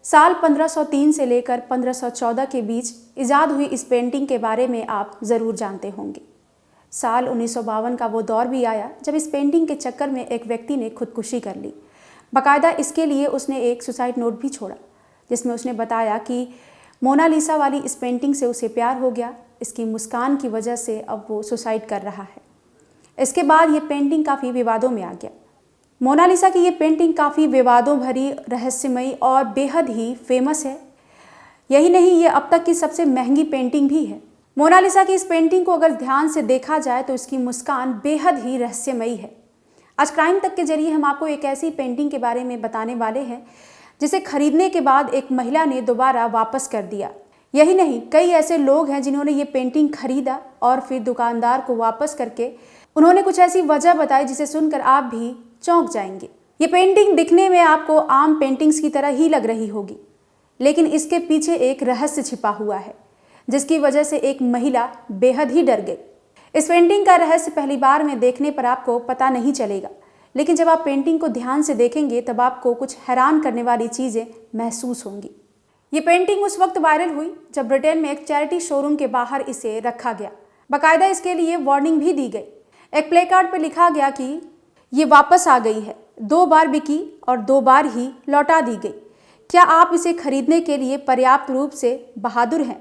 साल 1503 से लेकर 1514 के बीच इजाद हुई इस पेंटिंग के बारे में आप ज़रूर जानते होंगे। साल 1952 का वो दौर भी आया जब इस पेंटिंग के चक्कर में एक व्यक्ति ने खुदकुशी कर ली। बाकायदा इसके लिए उसने एक सुसाइड नोट भी छोड़ा, जिसमें उसने बताया कि मोनालिसा वाली इस पेंटिंग से उसे प्यार हो गया, इसकी मुस्कान की वजह से अब वो सुसाइड कर रहा है। इसके बाद ये पेंटिंग काफ़ी विवादों में आ गया। मोनालिसा की ये पेंटिंग काफ़ी विवादों भरी, रहस्यमयी और बेहद ही फेमस है। यही नहीं, ये अब तक की सबसे महंगी पेंटिंग भी है। मोनालिसा की इस पेंटिंग को अगर ध्यान से देखा जाए तो इसकी मुस्कान बेहद ही रहस्यमयी है। आज क्राइम तक के जरिए हम आपको एक ऐसी पेंटिंग के बारे में बताने वाले हैं जिसे खरीदने के बाद एक महिला ने दोबारा वापस कर दिया। यही नहीं, कई ऐसे लोग हैं जिन्होंने ये पेंटिंग खरीदा और फिर दुकानदार को वापस करके उन्होंने कुछ ऐसी वजह बताई जिसे सुनकर आप भी चौंक जाएंगे। ये पेंटिंग दिखने में आपको आम पेंटिंग्स की तरह ही लग रही होगी, लेकिन इसके पीछे एक रहस्य छिपा हुआ है जिसकी वजह से एक महिला बेहद ही डर गई। इस पेंटिंग का रहस्य पहली बार में देखने पर आपको पता नहीं चलेगा, लेकिन जब आप पेंटिंग को ध्यान से देखेंगे तब आपको कुछ हैरान करने वाली चीज़ें महसूस होंगी। ये पेंटिंग उस वक्त वायरल हुई जब ब्रिटेन में एक चैरिटी शोरूम के बाहर इसे रखा गया। बाकायदा इसके लिए वार्निंग भी दी गई। एक प्ले कार्ड पर लिखा गया कि ये वापस आ गई है, 2 बार बिकी और 2 बार ही लौटा दी गई। क्या आप इसे खरीदने के लिए पर्याप्त रूप से बहादुर हैं?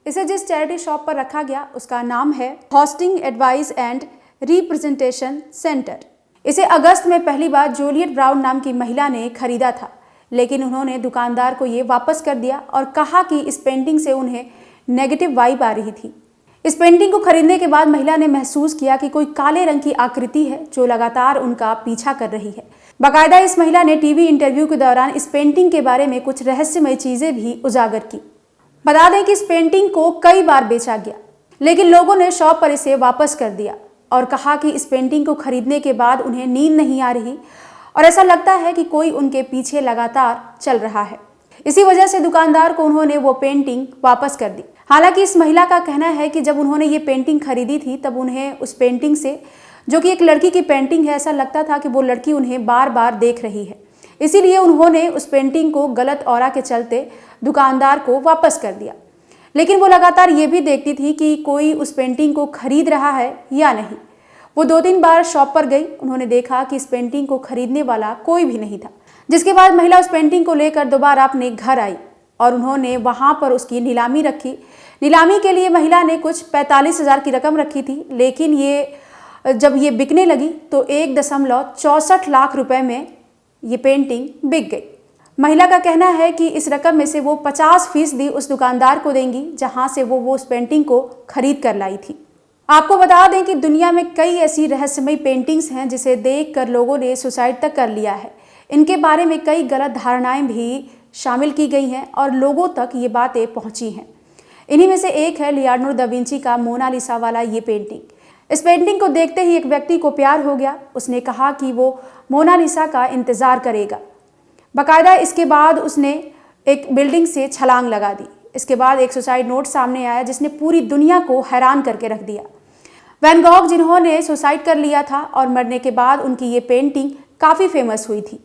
इसे जिस चैरिटी शॉप पर रखा गया उसका नाम है hosting advice and representation centre. इसे अगस्त में पहली बार जूलियट ब्राउन नाम की महिला ने खरीदा था, लेकिन उन्होंने दुकानदार को ये वापस कर दिया और कहा कि इस पेंटिंग से उन्हें नेगेटिव वाइब आ रही थी। इस पेंटिंग को खरीदने के बाद महिला ने महसूस किया कि कोई काले रंग की आकृति है जो लगातार उनका पीछा कर रही है। बाकायदा इस महिला ने टीवी इंटरव्यू के दौरान इस पेंटिंग के बारे में कुछ रहस्यमय चीजें भी उजागर की। बता दें कि इस पेंटिंग को कई बार बेचा गया, लेकिन लोगों ने शॉप पर इसे वापस कर दिया और कहा कि इस पेंटिंग को खरीदने के बाद उन्हें नींद नहीं आ रही और ऐसा लगता है कि कोई उनके पीछे लगातार चल रहा है। इसी वजह से दुकानदार को उन्होंने वो पेंटिंग वापस कर दी। हालांकि इस महिला का कहना है कि जब उन्होंने ये पेंटिंग खरीदी थी तब उन्हें उस पेंटिंग से, जो कि एक लड़की की पेंटिंग है, ऐसा लगता था कि वो लड़की उन्हें बार बार देख रही है। इसीलिए उन्होंने उस पेंटिंग को गलत ऑरा के चलते दुकानदार को वापस कर दिया। लेकिन वो लगातार ये भी देखती थी कि कोई उस पेंटिंग को खरीद रहा है या नहीं। वो 2-3 बार शॉप पर गई, उन्होंने देखा कि इस पेंटिंग को खरीदने वाला कोई भी नहीं था, जिसके बाद महिला उस पेंटिंग को लेकर दोबारा अपने घर आई और उन्होंने वहां पर उसकी नीलामी रखी। नीलामी के लिए महिला ने कुछ 45,000 की रकम रखी थी, लेकिन जब ये बिकने लगी तो 1.64 लाख रुपए में ये पेंटिंग बिक गई। महिला का कहना है कि इस रकम में से वो 50% उस दुकानदार को देंगी जहां से वो उस पेंटिंग को खरीद कर लाई थी। आपको बता दें कि दुनिया में कई ऐसी रहस्यमयी पेंटिंग्स हैं जिसे देखकर लोगों ने सुसाइड तक कर लिया है। इनके बारे में कई गलत धारणाएं भी शामिल की गई हैं और लोगों तक ये बातें पहुंची हैं। इन्हीं में से एक है लियोनार्डो दा विंची का मोनालिसा वाला ये पेंटिंग। इस पेंटिंग को देखते ही एक व्यक्ति को प्यार हो गया। उसने कहा कि वो मोनालिसा का इंतज़ार करेगा। बाकायदा इसके बाद उसने एक बिल्डिंग से छलांग लगा दी। इसके बाद एक सुसाइड नोट सामने आया जिसने पूरी दुनिया को हैरान करके रख दिया। वैन गॉग, जिन्होंने सुसाइड कर लिया था और मरने के बाद उनकी ये पेंटिंग काफ़ी फेमस हुई थी।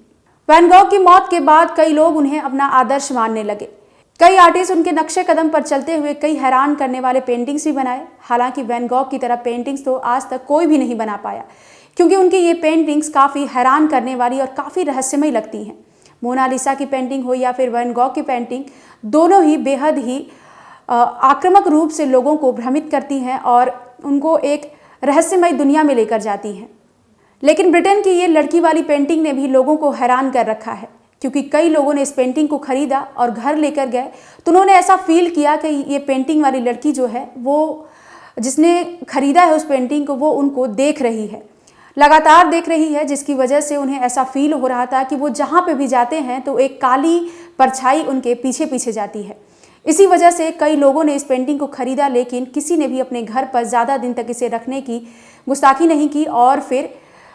वैन गॉग की मौत के बाद कई लोग उन्हें अपना आदर्श मानने लगे। कई आर्टिस्ट उनके नक्शे कदम पर चलते हुए कई हैरान करने वाले पेंटिंग्स भी बनाए। हालांकि वैन गॉग की तरह पेंटिंग्स तो आज तक कोई भी नहीं बना पाया, क्योंकि उनकी ये पेंटिंग्स काफ़ी हैरान करने वाली और काफ़ी रहस्यमयी लगती हैं। मोनालिसा की पेंटिंग हो या फिर वैन गॉग की पेंटिंग, दोनों ही बेहद ही आक्रामक रूप से लोगों को भ्रमित करती हैं और उनको एक रहस्यमय दुनिया में लेकर जाती हैं। लेकिन ब्रिटेन की ये लड़की वाली पेंटिंग ने भी लोगों को हैरान कर रखा है, क्योंकि कई लोगों ने इस पेंटिंग को खरीदा और घर लेकर गए तो उन्होंने ऐसा फील किया कि ये पेंटिंग वाली लड़की जो है, वो जिसने खरीदा है उस पेंटिंग को, वो उनको देख रही है, लगातार देख रही है, जिसकी वजह से उन्हें ऐसा फील हो रहा था कि वो जहाँ पे भी जाते हैं तो एक काली परछाई उनके पीछे पीछे जाती है। इसी वजह से कई लोगों ने इस पेंटिंग को खरीदा, लेकिन किसी ने भी अपने घर पर ज़्यादा दिन तक इसे रखने की गुस्ताखी नहीं की और फिर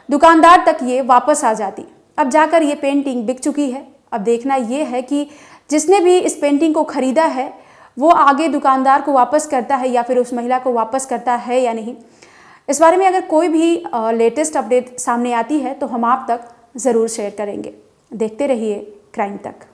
दुकानदार तक ये वापस आ जाती। अब जाकर ये पेंटिंग बिक चुकी है। अब देखना ये है कि जिसने भी इस पेंटिंग को खरीदा है वो आगे दुकानदार को वापस करता है या फिर उस महिला को वापस करता है या नहीं। इस बारे में अगर कोई भी लेटेस्ट अपडेट सामने आती है तो हम आप तक ज़रूर शेयर करेंगे। देखते रहिए क्राइम तक।